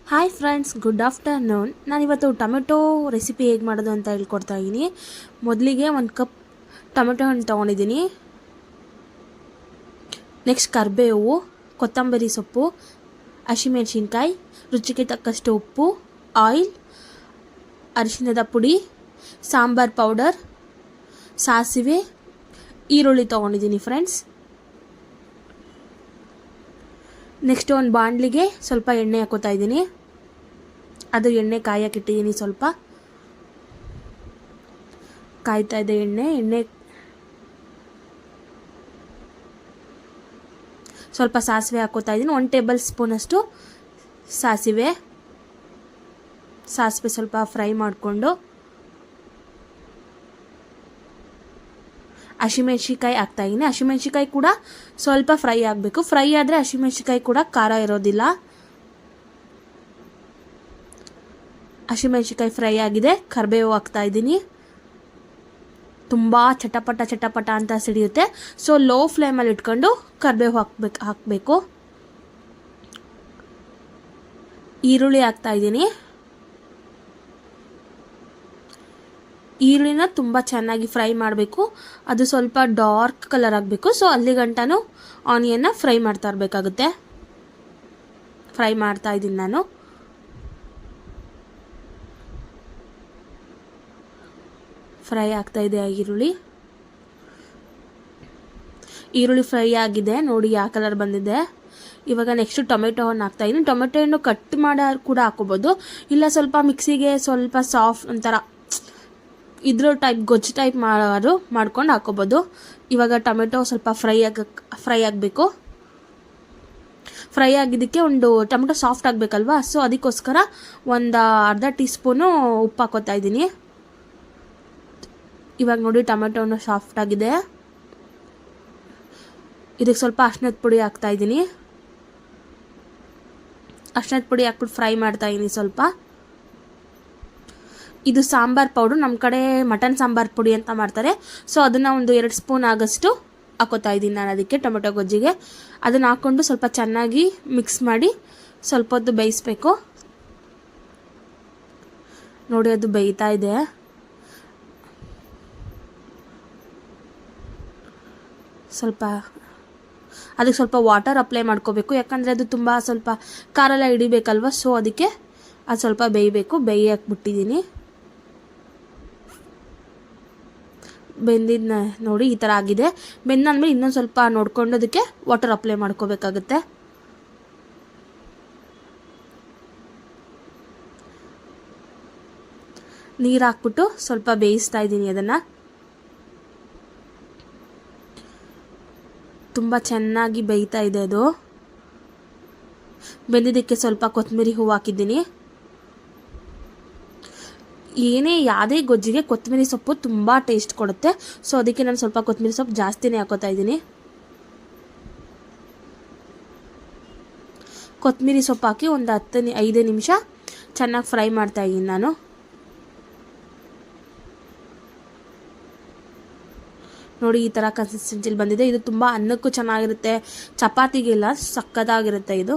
Hi friends, good afternoon. ನಾನಿವತ್ತು tomato recipe ಹೇಗೆ ಮಾಡೋದು ಅಂತ ಹೇಳ್ಕೊಡ್ತಾ ಇದ್ದೀನಿ. ಮೊದಲಿಗೆ 1 ಕಪ್ ಟೊಮೆಟೊ ಹಣ್ಣು ತೊಗೊಂಡಿದ್ದೀನಿ. ನೆಕ್ಸ್ಟ್ ಕರಿಬೇವು, ಕೊತ್ತಂಬರಿ ಸೊಪ್ಪು, ಹಸಿಮೆಣಸಿನ್ಕಾಯಿ, ರುಚಿಗೆ ತಕ್ಕಷ್ಟು ಉಪ್ಪು, ಆಯಿಲ್, ಅರಿಶಿಣದ ಪುಡಿ, ಸಾಂಬಾರ್ ಪೌಡರ್, ಸಾಸಿವೆ, ಈರುಳ್ಳಿ ತೊಗೊಂಡಿದ್ದೀನಿ ಫ್ರೆಂಡ್ಸ್. ನೆಕ್ಸ್ಟ್ ಒಂದು ಬಾಣಲಿಗೆ ಸ್ವಲ್ಪ ಎಣ್ಣೆ ಹಾಕೋತಾ ಇದ್ದೀನಿ. ಅದು ಎಣ್ಣೆ ಕಾಯಕ್ಕಿಟ್ಟಿದ್ದೀನಿ. ಸ್ವಲ್ಪ ಕಾಯ್ತಾ ಇದೆ ಎಣ್ಣೆ. ಸ್ವಲ್ಪ ಸಾಸಿವೆ ಹಾಕೋತಾ ಇದ್ದೀನಿ. 1 ಟೇಬಲ್ ಸ್ಪೂನಷ್ಟು ಸಾಸಿವೆ ಸ್ವಲ್ಪ ಫ್ರೈ ಮಾಡಿಕೊಂಡು ಹಸಿಮೆಣ್ಸಿಕಾಯಿ ಹಾಕ್ತಾಯಿದ್ದೀನಿ. ಹಸಿಮೆಣ್ಸಿಕಾಯಿ ಕೂಡ ಸ್ವಲ್ಪ ಫ್ರೈ ಆಗಬೇಕು. ಫ್ರೈ ಆದರೆ ಹಸಿಮೆಣ್ಸಿಕಾಯಿ ಕೂಡ ಖಾರ ಇರೋದಿಲ್ಲ. ಹಸಿಮೆಣ್ಸಿಕಾಯಿ ಫ್ರೈ ಆಗಿದೆ. ಕರಿಬೇವು ಹಾಕ್ತಾಯಿದ್ದೀನಿ. ತುಂಬ ಚಟಪಟ ಅಂತ ಸಿಡಿಯುತ್ತೆ. ಸೊ ಲೋ ಫ್ಲೇಮಲ್ಲಿ ಇಟ್ಕೊಂಡು ಕರಿಬೇವು ಹಾಕಬೇಕು. ಈರುಳ್ಳಿ ಹಾಕ್ತಾಯಿದ್ದೀನಿ. ಈರುಳ್ಳಿನ ತುಂಬ ಚೆನ್ನಾಗಿ ಫ್ರೈ ಮಾಡಬೇಕು. ಅದು ಸ್ವಲ್ಪ ಡಾರ್ಕ್ ಕಲರ್ ಆಗಬೇಕು. ಸೊ ಅಲ್ಲಿ ಗಂಟನೂ ಆನಿಯನ್ನ ಫ್ರೈ ಮಾಡ್ತಾ ಇರಬೇಕಾಗುತ್ತೆ. ಫ್ರೈ ಮಾಡ್ತಾ ಇದ್ದೀನಿ ನಾನು. ಫ್ರೈ ಆಗ್ತಾ ಇದೆ ಈರುಳ್ಳಿ ಫ್ರೈ ಆಗಿದೆ ನೋಡಿ, ಯಾವ ಕಲರ್ ಬಂದಿದೆ. ಇವಾಗ ನೆಕ್ಸ್ಟ್ ಟೊಮೆಟೊ ಹಣ್ಣು ಹಾಕ್ತಾಯಿದ್ದೀನಿ. ಟೊಮೆಟೊ ಹಣ್ಣು ಕಟ್ ಮಾಡಿ ಕೂಡ ಹಾಕೋಬೋದು, ಇಲ್ಲ ಸ್ವಲ್ಪ ಮಿಕ್ಸಿಗೆ ಸ್ವಲ್ಪ ಸಾಫ್ಟ್ ಒಂಥರ ಇದ್ರ ಟೈಪ್ ಗೊಜ್ಜು ಟೈಪ್ ಮಾಡ್ಕೊಂಡು ಹಾಕೋಬೋದು. ಇವಾಗ ಟೊಮೆಟೊ ಸ್ವಲ್ಪ ಫ್ರೈ ಆಗಬೇಕು. ಫ್ರೈ ಆಗಿದ್ದಕ್ಕೆ ಒಂದು ಟೊಮೆಟೊ ಸಾಫ್ಟ್ ಆಗಬೇಕಲ್ವಾ, ಸೊ ಅದಕ್ಕೋಸ್ಕರ ಒಂದು ಅರ್ಧ ಟೀ ಸ್ಪೂನು ಉಪ್ಪು ಹಾಕೋತಾ ಇದ್ದೀನಿ. ಇವಾಗ ನೋಡಿ ಟೊಮೆಟೊನು ಸಾಫ್ಟ್ ಆಗಿದೆ. ಇದಕ್ಕೆ ಸ್ವಲ್ಪ ಅರಿಶಿಣದ ಪುಡಿ ಹಾಕ್ತಾ ಇದ್ದೀನಿ. ಅರಿಶಿಣದ ಪುಡಿ ಹಾಕ್ಬಿಟ್ಟು ಫ್ರೈ ಮಾಡ್ತಾ ಇದ್ದೀನಿ ಸ್ವಲ್ಪ. ಇದು ಸಾಂಬಾರ್ ಪೌಡ್ರು, ನಮ್ಮ ಕಡೆ ಮಟನ್ ಸಾಂಬಾರ್ ಪುಡಿ ಅಂತ ಮಾಡ್ತಾರೆ. ಸೊ ಅದನ್ನು ಒಂದು 2 ಸ್ಪೂನ್ ಆಗಷ್ಟು ಹಾಕೋತಾ ಇದ್ದೀನಿ ನಾನು ಅದಕ್ಕೆ, ಟೊಮೆಟೊ ಗೊಜ್ಜಿಗೆ. ಅದನ್ನು ಹಾಕ್ಕೊಂಡು ಸ್ವಲ್ಪ ಚೆನ್ನಾಗಿ ಮಿಕ್ಸ್ ಮಾಡಿ ಸ್ವಲ್ಪ ಹೊತ್ತು ಬೇಯಿಸ್ಬೇಕು. ನೋಡಿ ಅದು ಬೇಯ್ತಾ ಇದೆ. ಅದಕ್ಕೆ ಸ್ವಲ್ಪ ವಾಟರ್ ಅಪ್ಲೈ ಮಾಡ್ಕೋಬೇಕು, ಯಾಕಂದರೆ ಅದು ತುಂಬ ಸ್ವಲ್ಪ ಖಾರೆಲ್ಲ ಹಿಡಿಬೇಕಲ್ವ. ಸೊ ಅದಕ್ಕೆ ಅದು ಸ್ವಲ್ಪ ಬೇಯಬೇಕು. ಬೇಯಕ್ಕೆ ಬೆಂದಿದ್ನ ನೋಡಿ ಈ ಥರ ಆಗಿದೆ. ಬೆಂದಾದ್ಮೇಲೆ ಇನ್ನೊಂದು ಸ್ವಲ್ಪ ನೋಡ್ಕೊಂಡು ಅದಕ್ಕೆ ವಾಟರ್ ಅಪ್ಲೈ ಮಾಡ್ಕೋಬೇಕಾಗುತ್ತೆ. ನೀರು ಹಾಕ್ಬಿಟ್ಟು ಸ್ವಲ್ಪ ಬೇಯಿಸ್ತಾ ಇದ್ದೀನಿ ಅದನ್ನು. ತುಂಬ ಚೆನ್ನಾಗಿ ಬೇಯ್ತಾ ಇದೆ ಅದು. ಬೆಂದಿದ್ದಕ್ಕೆ ಸ್ವಲ್ಪ ಕೊತ್ತಂಬರಿ ಹೂವು ಹಾಕಿದ್ದೀನಿ. ಯಾವುದೇ ಗೊಜ್ಜಿಗೆ ಕೊತ್ತಂಬರಿ ಸೊಪ್ಪು ತುಂಬ ಟೇಸ್ಟ್ ಕೊಡುತ್ತೆ. ಸೊ ಅದಕ್ಕೆ ನಾನು ಸ್ವಲ್ಪ ಕೊತ್ತಂಬರಿ ಸೊಪ್ಪು ಜಾಸ್ತಿನೇ ಹಾಕೋತಾ ಇದ್ದೀನಿ. ಕೊತ್ತಂಬರಿ ಸೊಪ್ಪು ಹಾಕಿ ಒಂದು 5 ನಿಮಿಷ ಚೆನ್ನಾಗಿ ಫ್ರೈ ಮಾಡ್ತಾ ಇದ್ದೀನಿ ನಾನು. ನೋಡಿ ಈ ಥರ ಕನ್ಸಿಸ್ಟೆನ್ಸಿಲಿ ಬಂದಿದೆ. ಇದು ತುಂಬ ಅನ್ನಕ್ಕೂ ಚೆನ್ನಾಗಿರುತ್ತೆ, ಚಪಾತಿಗೆಲ್ಲ ಸಕ್ಕತ್ತಾಗಿರುತ್ತೆ ಇದು.